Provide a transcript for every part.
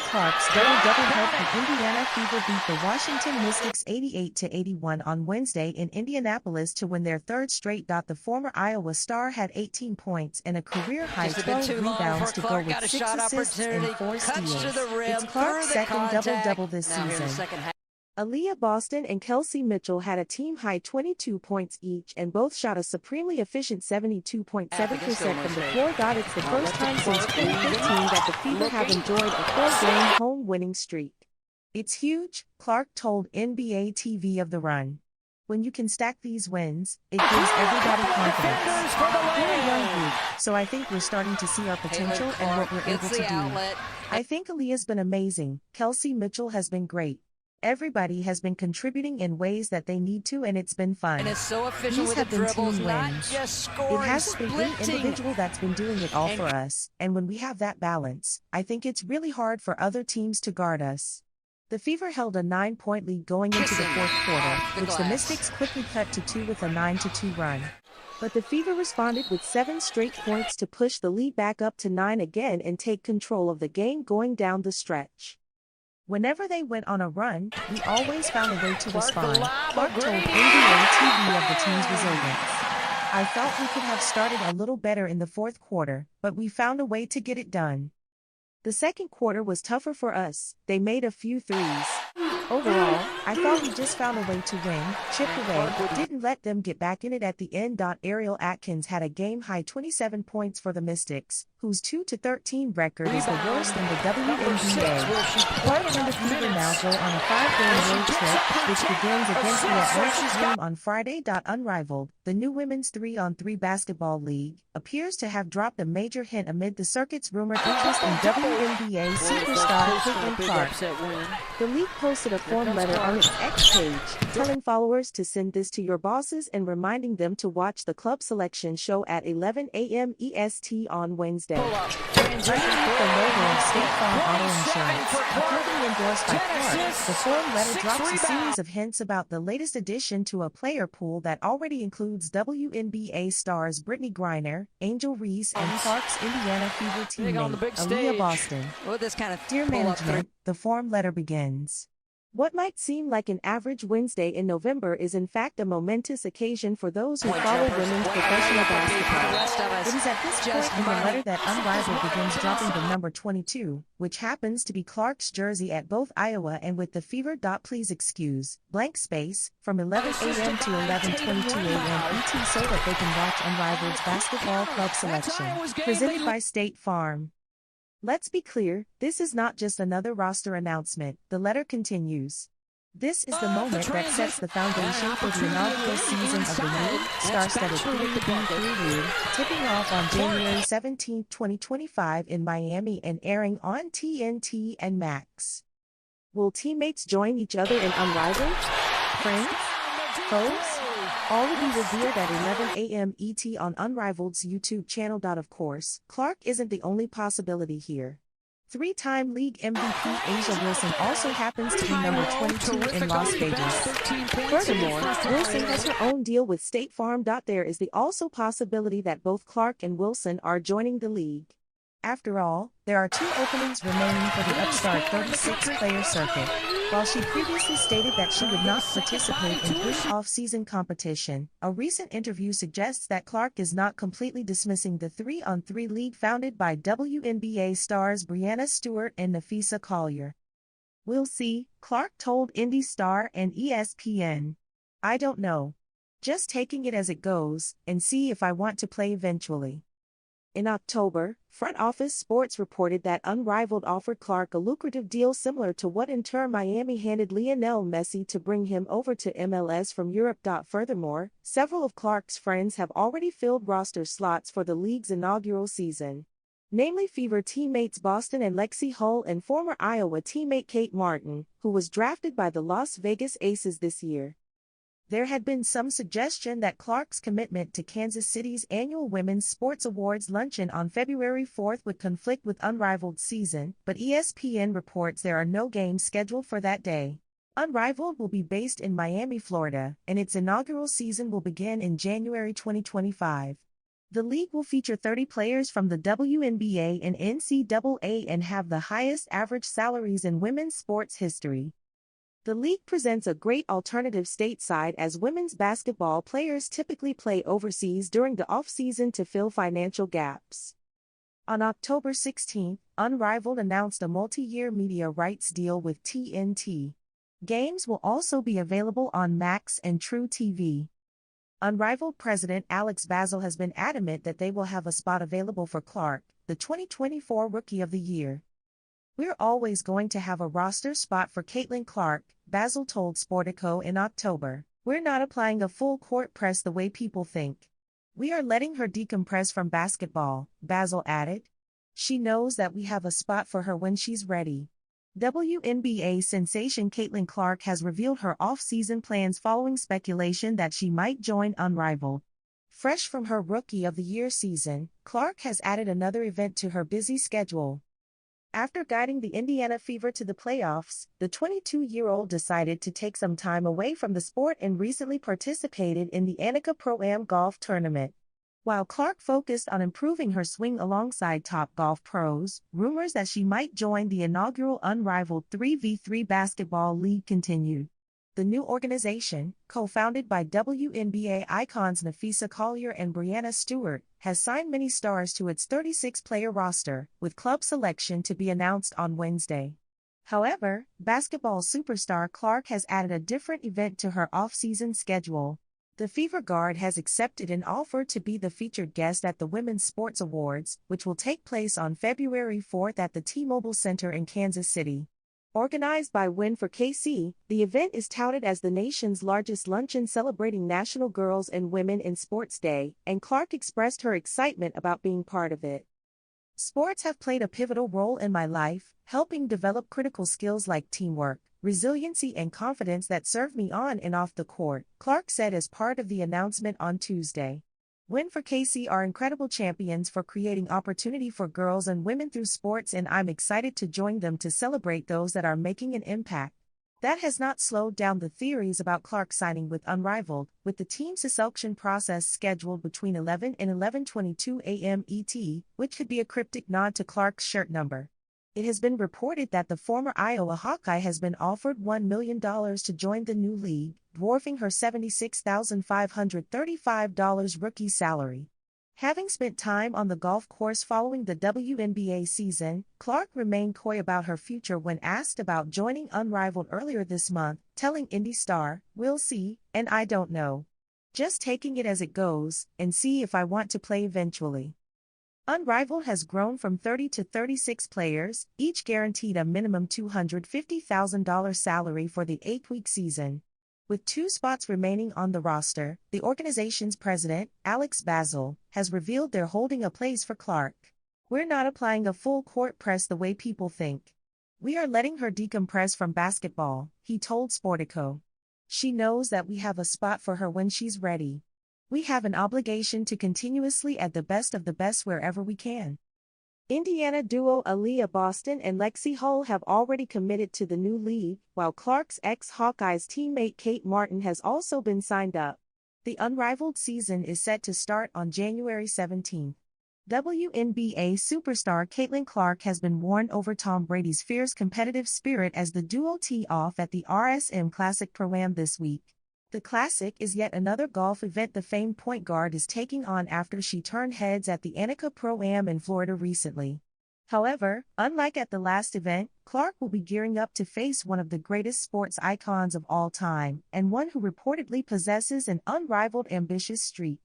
Clark's double-double helped the Indiana Fever beat the Washington Mystics 88-81 on Wednesday in Indianapolis to win their third straight. The former Iowa star had 18 points and a career-high 12 rebounds to go with 6 assists and 4 steals. It's Clark's second double-double this season. Aaliyah Boston and Kelsey Mitchell had a team-high 22 points each and both shot a supremely efficient 72.7% from the floor. It's the first time since 2015 that the Fever have enjoyed a 4-game home winning streak. It's huge, Clark told NBA TV of the run. When you can stack these wins, it gives everybody confidence. We're a young group, so I think we're starting to see our potential and what we're able to do. I think Aaliyah's been amazing. Kelsey Mitchell has been great. Everybody has been contributing in ways that they need to, and it's been fun. And it's so efficient These with the dribbles, not just scoring, it has been an individual that's been doing it all for us, and when we have that balance, I think it's really hard for other teams to guard us. The Fever held a 9-point lead going into the fourth quarter, which the Mystics quickly cut to 2 with a 9-2 run. But the Fever responded with 7 straight points to push the lead back up to 9 again and take control of the game going down the stretch. Whenever they went on a run, we always found a way to respond. Clark told NBA TV of the team's resilience. I thought we could have started a little better in the fourth quarter, but we found a way to get it done. The second quarter was tougher for us. They made a few threes. Overall, I thought we just found a way to win, chipped away, didn't let them get back in it at the end. Ariel Atkins had a game-high 27 points for the Mystics, whose 2-13 record is the worst in the WNBA. Clark and the Fever now go on a 5-game road trip, which begins against the Atlanta Dream on Friday. Unrivaled, the new women's 3-on-3 basketball league, appears to have dropped a major hint amid the circuit's rumored interest in WNBA superstar Caitlin Clark. The league posted a form letter on its X page, telling followers to send this to your bosses and reminding them to watch the club selection show at 11 a.m. EST on Wednesday. Underneath the logo of State Farm Auto Insurance, a company endorsed by Clark, the form letter drops a series of hints about the latest addition to a player pool that already includes WNBA stars Brittany Griner, Angel Reese, and Clark's Indiana Fever teammate, Aaliyah Boston. Dear management, the form letter begins. What might seem like an average Wednesday in November is in fact a momentous occasion for those who follow women's professional basketball. It is at this point in the letter that Unrivaled begins dropping the number 22, which happens to be Clark's jersey at both Iowa and with the Fever. Please excuse, blank space, from 11 a.m. to 11:22 a.m. ET so that they can watch Unrivaled's basketball club selection, presented by State Farm. Let's be clear, this is not just another roster announcement, the letter continues. This is the moment that sets the foundation for the inaugural season of the new, star-studded 3-3 league, tipping off on January 17, 2025 in Miami and airing on TNT and Max. Will teammates join each other in Unrivaled? Friends? Foes? All will be revealed at 11 a.m. ET on Unrivaled's YouTube channel. Of course, Clark isn't the only possibility here. 3-time league MVP Asia Wilson also happens to be number 22 in Las Vegas. Furthermore, Wilson has her own deal with State Farm. There is the also possibility that both Clark and Wilson are joining the league. After all, there are 2 openings remaining for the upstart 36-player circuit. While she previously stated that she would not participate in any off-season competition, a recent interview suggests that Clark is not completely dismissing the 3-on-3 league founded by WNBA stars Breanna Stewart and Nafisa Collier. We'll see, Clark told Indy Star and ESPN. I don't know. Just taking it as it goes, and see if I want to play eventually. In October, Front Office Sports reported that Unrivaled offered Clark a lucrative deal similar to what Inter Miami handed Lionel Messi to bring him over to MLS from Europe. Furthermore, several of Clark's friends have already filled roster slots for the league's inaugural season. Namely Fever teammates Boston and Lexi Hull and former Iowa teammate Kate Martin, who was drafted by the Las Vegas Aces this year. There had been some suggestion that Clark's commitment to Kansas City's annual Women's Sports Awards luncheon on February 4th would conflict with Unrivaled season, but ESPN reports there are no games scheduled for that day. Unrivaled will be based in Miami, Florida, and its inaugural season will begin in January 2025. The league will feature 30 players from the WNBA and NCAA and have the highest average salaries in women's sports history. The league presents a great alternative stateside as women's basketball players typically play overseas during the offseason to fill financial gaps. On October 16, Unrivaled announced a multi-year media rights deal with TNT. Games will also be available on Max and True TV. Unrivaled president Alex Basil has been adamant that they will have a spot available for Clark, the 2024 Rookie of the Year. "We're always going to have a roster spot for Caitlin Clark," Basil told Sportico in October. "We're not applying a full-court press the way people think. We are letting her decompress from basketball," Basil added. "She knows that we have a spot for her when she's ready." WNBA sensation Caitlin Clark has revealed her off-season plans following speculation that she might join Unrivaled. Fresh from her Rookie of the Year season, Clark has added another event to her busy schedule. After guiding the Indiana Fever to the playoffs, the 22-year-old decided to take some time away from the sport and recently participated in the Annika Pro-Am golf tournament. While Clark focused on improving her swing alongside top golf pros, rumors that she might join the inaugural Unrivaled 3v3 basketball league continued. The new organization, co-founded by WNBA icons Nafisa Collier and Brianna Stewart, has signed many stars to its 36-player roster, with club selection to be announced on Wednesday. However, basketball superstar Clark has added a different event to her off-season schedule. The Fever Guard has accepted an offer to be the featured guest at the Women's Sports Awards, which will take place on February 4 at the T-Mobile Center in Kansas City. Organized by Win for KC, the event is touted as the nation's largest luncheon celebrating National Girls and Women in Sports Day, and Clark expressed her excitement about being part of it. "Sports have played a pivotal role in my life, helping develop critical skills like teamwork, resiliency and confidence that serve me on and off the court," Clark said as part of the announcement on Tuesday. Win for KC are incredible champions for creating opportunity for girls and women through sports, and I'm excited to join them to celebrate those that are making an impact. That has not slowed down the theories about Clark signing with Unrivaled, with the team's selection process scheduled between 11 and 11:22 a.m. ET, which could be a cryptic nod to Clark's shirt number. It has been reported that the former Iowa Hawkeye has been offered $1 million to join the new league, dwarfing her $76,535 rookie salary. Having spent time on the golf course following the WNBA season, Clark remained coy about her future when asked about joining Unrivaled earlier this month, telling Indy Star, "We'll see, and I don't know. Just taking it as it goes, and see if I want to play eventually." Unrivaled has grown from 30 to 36 players, each guaranteed a minimum $250,000 salary for the 8-week season. With 2 spots remaining on the roster, the organization's president, Alex Basil, has revealed they're holding a place for Clark. "We're not applying a full-court press the way people think. We are letting her decompress from basketball," he told Sportico. "She knows that we have a spot for her when she's ready. We have an obligation to continuously add the best of the best wherever we can." Indiana duo Aaliyah Boston and Lexi Hull have already committed to the new league, while Clark's ex-Hawkeyes teammate Kate Martin has also been signed up. The Unrivaled season is set to start on January 17. WNBA superstar Caitlin Clark has been won over Tom Brady's fierce competitive spirit as the duo tee off at the RSM Classic Pro-Am this week. The Classic is yet another golf event the famed point guard is taking on after she turned heads at the Annika Pro-Am in Florida recently. However, unlike at the last event, Clark will be gearing up to face one of the greatest sports icons of all time, and one who reportedly possesses an unrivaled ambitious streak.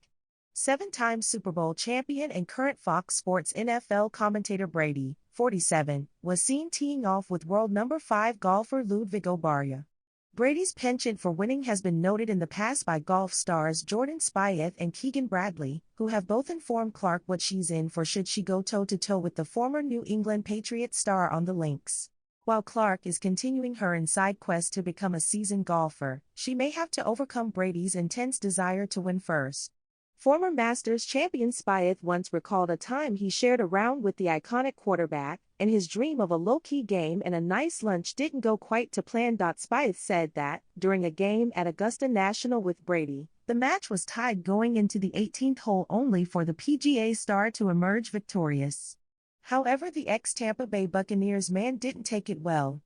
7-time Super Bowl champion and current Fox Sports NFL commentator Brady, 47, was seen teeing off with world number 5 golfer Ludvig Åberg. Brady's penchant for winning has been noted in the past by golf stars Jordan Spieth and Keegan Bradley, who have both informed Clark what she's in for should she go toe-to-toe with the former New England Patriots star on the links. While Clark is continuing her inside quest to become a seasoned golfer, she may have to overcome Brady's intense desire to win first. Former Masters champion Spieth once recalled a time he shared a round with the iconic quarterback, and his dream of a low-key game and a nice lunch didn't go quite to plan. Spieth said that, during a game at Augusta National with Brady, the match was tied going into the 18th hole only for the PGA star to emerge victorious. However, the ex-Tampa Bay Buccaneers man didn't take it well.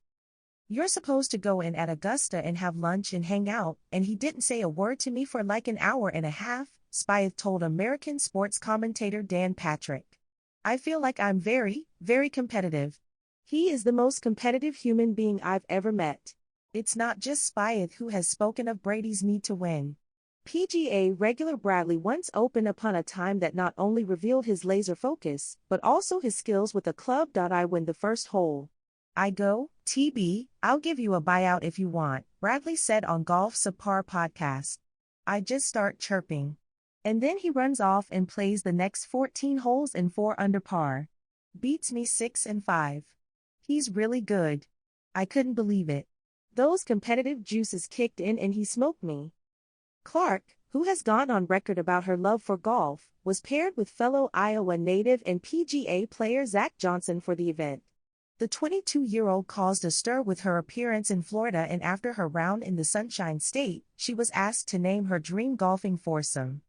"You're supposed to go in at Augusta and have lunch and hang out, and he didn't say a word to me for like an hour and a half," Spieth told American sports commentator Dan Patrick. "I feel like I'm very, very competitive. He is the most competitive human being I've ever met." It's not just Spieth who has spoken of Brady's need to win. PGA regular Bradley once opened upon a time that not only revealed his laser focus, but also his skills with a club. "I win the first hole. I go, TB, I'll give you a buyout if you want," Bradley said on Golf Subpar podcast. "I just start chirping. And then he runs off and plays the next 14 holes in 4 under par. Beats me 6 and 5. He's really good. I couldn't believe it. Those competitive juices kicked in and he smoked me." Clark, who has gone on record about her love for golf, was paired with fellow Iowa native and PGA player Zach Johnson for the event. The 22-year-old caused a stir with her appearance in Florida, and after her round in the Sunshine State, she was asked to name her dream golfing foursome.